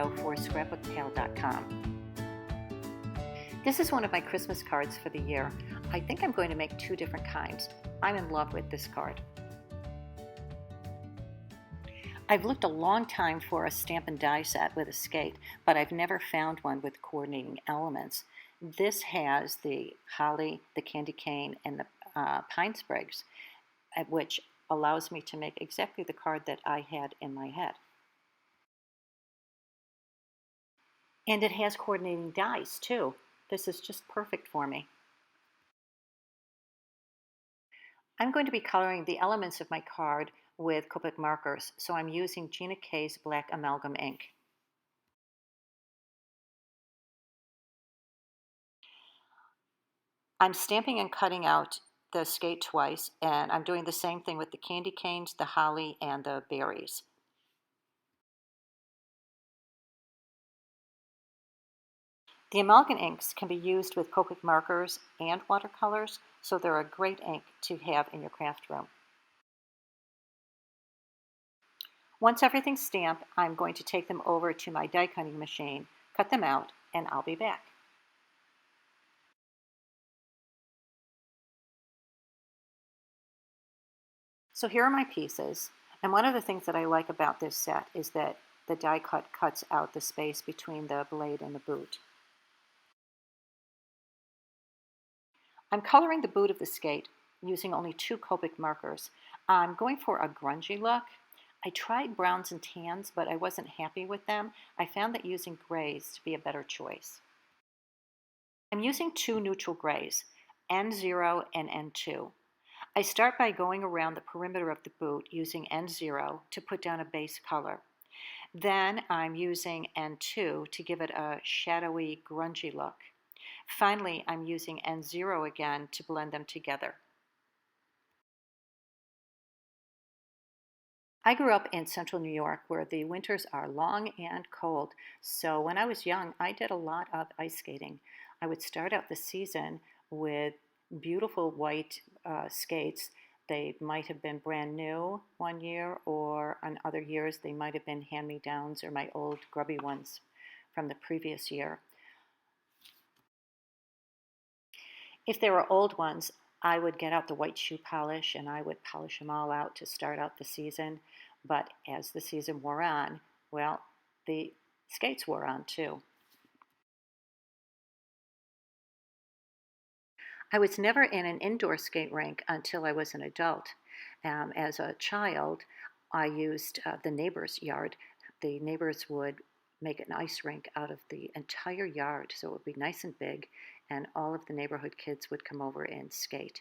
Cubito for scrapbookpal.com. This is one of my Christmas cards for the year. I think I'm going to make 2 different kinds. I'm in love with this card. I've looked a long time for a stamp and die set with a skate, but I've never found one with coordinating elements. This has the holly, the candy cane, and the pine sprigs, which allows me to make exactly the card that I had in my head. And it has coordinating dies too. This is just perfect for me. I'm going to be coloring the elements of my card with Copic markers, so I'm using Gina K's black Amalgam ink. I'm stamping and cutting out the skate twice, and I'm doing the same thing with the candy canes, the holly, and the berries. The Amalgam inks can be used with Copic markers and watercolors, so they're a great ink to have in your craft room. Once everything's stamped, I'm going to take them over to my die cutting machine, cut them out, and I'll be back. So here are my pieces, and one of the things that I like about this set is that the die cut cuts out the space between the blade and the boot. I'm coloring the boot of the skate using only 2 Copic markers. I'm going for a grungy look. I tried browns and tans, but I wasn't happy with them. I found that using grays to be a better choice. I'm using 2 neutral grays, N0 and N2. I start by going around the perimeter of the boot using N0 to put down a base color. Then I'm using N2 to give it a shadowy, grungy look. Finally, I'm using N0 again to blend them together. I grew up in central New York where the winters are long and cold, so when I was young, I did a lot of ice skating. I would start out the season with beautiful white skates. They might have been brand new one year, or on other years they might have been hand-me-downs or my old grubby ones from the previous year. If they were old ones, I would get out the white shoe polish and I would polish them all out to start out the season. But as the season wore on, well, the skates wore on too. I was never in an indoor skate rink until I was an adult. As a child, I used the neighbor's yard. The neighbors would make an ice rink out of the entire yard, so it would be nice and big, and all of the neighborhood kids would come over and skate.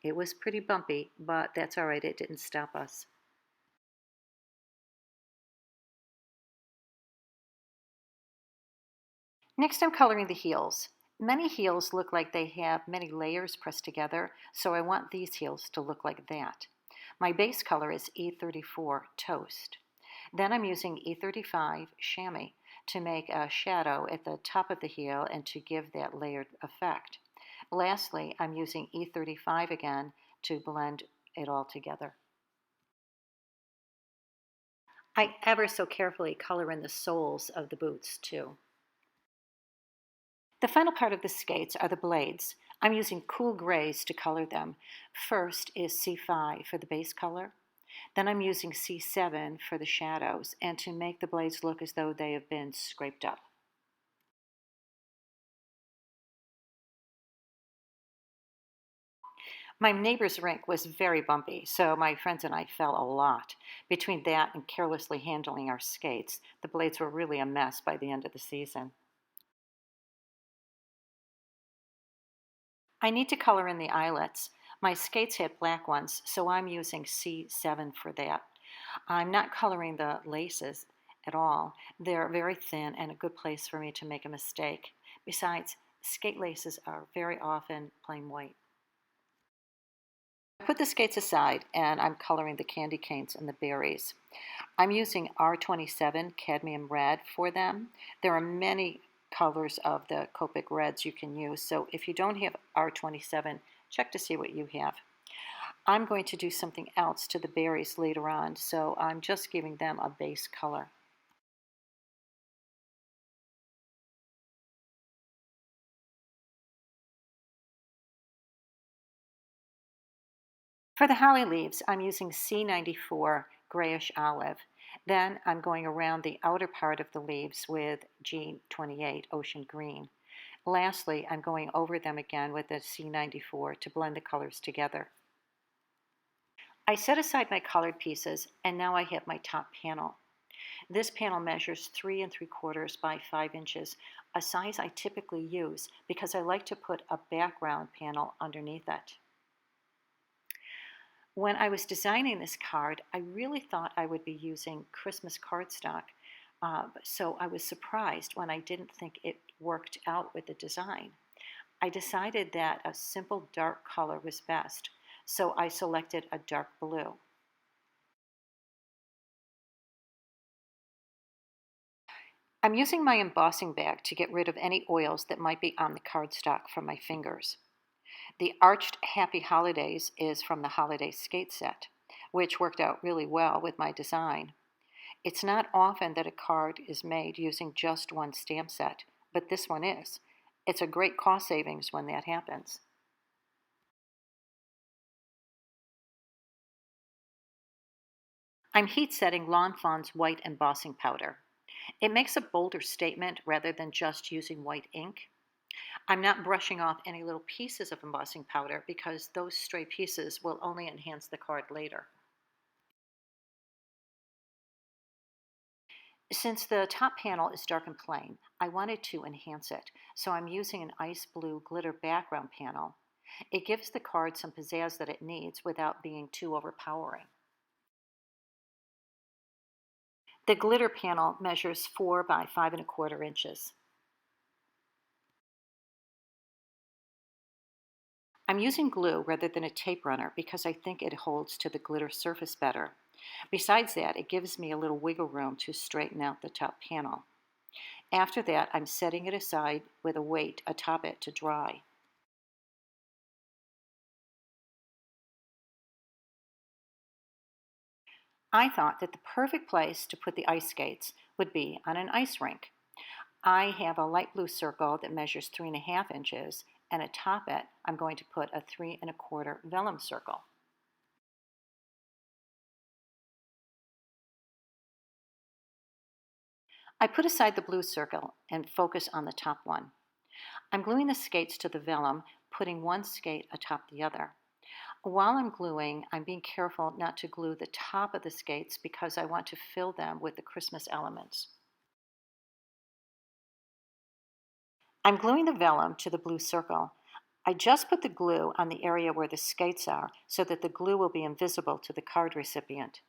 It was pretty bumpy, but that's all right, it didn't stop us. Next, I'm coloring the heels. Many heels look like they have many layers pressed together, so I want these heels to look like that. My base color is E34 Toast. Then I'm using E35 Chamois to make a shadow at the top of the heel and to give that layered effect. Lastly, I'm using E35 again to blend it all together. I ever so carefully color in the soles of the boots too. The final part of the skates are the blades. I'm using cool grays to color them. First is C5 for the base color. Then I'm using C7 for the shadows and to make the blades look as though they have been scraped up. My neighbor's rink was very bumpy, so my friends and I fell a lot. Between that and carelessly handling our skates, the blades were really a mess by the end of the season. I need to color in the eyelets. My skates had black ones, so I'm using C7 for that. I'm not coloring the laces at all. They're very thin and a good place for me to make a mistake. Besides, skate laces are very often plain white. I put the skates aside and I'm coloring the candy canes and the berries. I'm using R27 cadmium red for them. There are many colors of the Copic reds you can use, so if you don't have R27, check to see what you have. I'm going to do something else to the berries later on, so I'm just giving them a base color. For the holly leaves, I'm using C94 Grayish Olive. Then I'm going around the outer part of the leaves with G28 Ocean Green. Lastly, I'm going over them again with the C94 to blend the colors together. I set aside my colored pieces, and now I have my top panel. This panel measures 3 3/4 by 5 inches, a size I typically use because I like to put a background panel underneath it. When I was designing this card, I really thought I would be using Christmas cardstock, so I was surprised when I didn't think it worked out with the design. I decided that a simple dark color was best, so I selected a dark blue. I'm using my embossing bag to get rid of any oils that might be on the cardstock from my fingers. The Arched Happy Holidays is from the Holiday Skate set, which worked out really well with my design. It's not often that a card is made using just one stamp set, but this one is. It's a great cost savings when that happens. I'm heat setting Lawn Fawn's white embossing powder. It makes a bolder statement rather than just using white ink. I'm not brushing off any little pieces of embossing powder because those stray pieces will only enhance the card later. Since the top panel is dark and plain, I wanted to enhance it, so I'm using an ice blue glitter background panel. It gives the card some pizzazz that it needs without being too overpowering. The glitter panel measures 4 by 5 1/4 inches. I'm using glue rather than a tape runner because I think it holds to the glitter surface better. Besides that, it gives me a little wiggle room to straighten out the top panel. After that, I'm setting it aside with a weight atop it to dry. I thought that the perfect place to put the ice skates would be on an ice rink. I have a light blue circle that measures 3 1/2 inches, and atop it, I'm going to put a 3 1/4 vellum circle. I put aside the blue circle and focus on the top one. I'm gluing the skates to the vellum, putting one skate atop the other. While I'm gluing, I'm being careful not to glue the top of the skates because I want to fill them with the Christmas elements. I'm gluing the vellum to the blue circle. I just put the glue on the area where the skates are so that the glue will be invisible to the card recipient.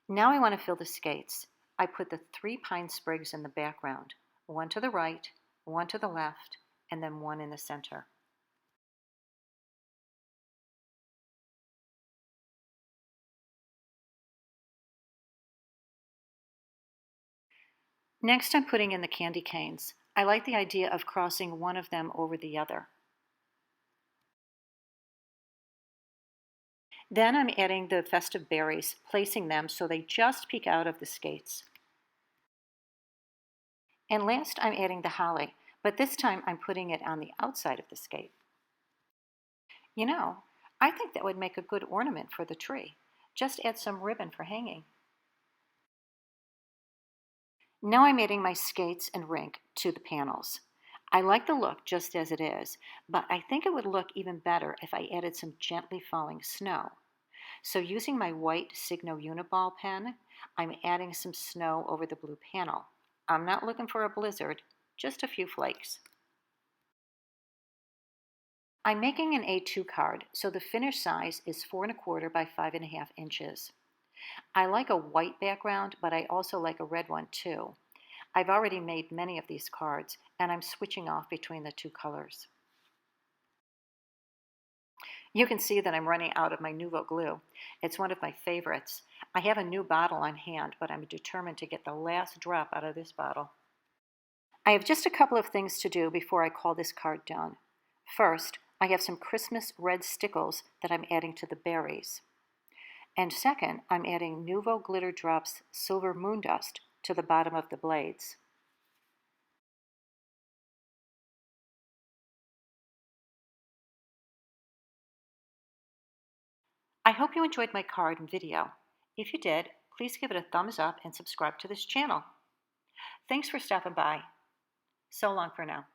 Now I want to fill the skates. I put the 3 pine sprigs in the background, one to the right, one to the left, and then one in the center. Next, I'm putting in the candy canes. I like the idea of crossing one of them over the other. Then I'm adding the festive berries, placing them so they just peek out of the skates. And last, I'm adding the holly, but this time I'm putting it on the outside of the skate. You know, I think that would make a good ornament for the tree. Just add some ribbon for hanging. Now I'm adding my skates and rink to the panels. I like the look just as it is, but I think it would look even better if I added some gently falling snow. So using my white Signo Uni-Ball pen, I'm adding some snow over the blue panel. I'm not looking for a blizzard, just a few flakes. I'm making an A2 card, so the finished size is 4 1/4 by 5 1/2 inches. I like a white background, but I also like a red one too. I've already made many of these cards, and I'm switching off between the two colors. You can see that I'm running out of my Nuvo glue. It's one of my favorites. I have a new bottle on hand, but I'm determined to get the last drop out of this bottle. I have just a couple of things to do before I call this card done. First, I have some Christmas red Stickles that I'm adding to the berries. And second, I'm adding Nuvo Glitter Drops Silver Moondust to the bottom of the blades. I hope you enjoyed my card and video. If you did, please give it a thumbs up and subscribe to this channel. Thanks for stopping by. So long for now.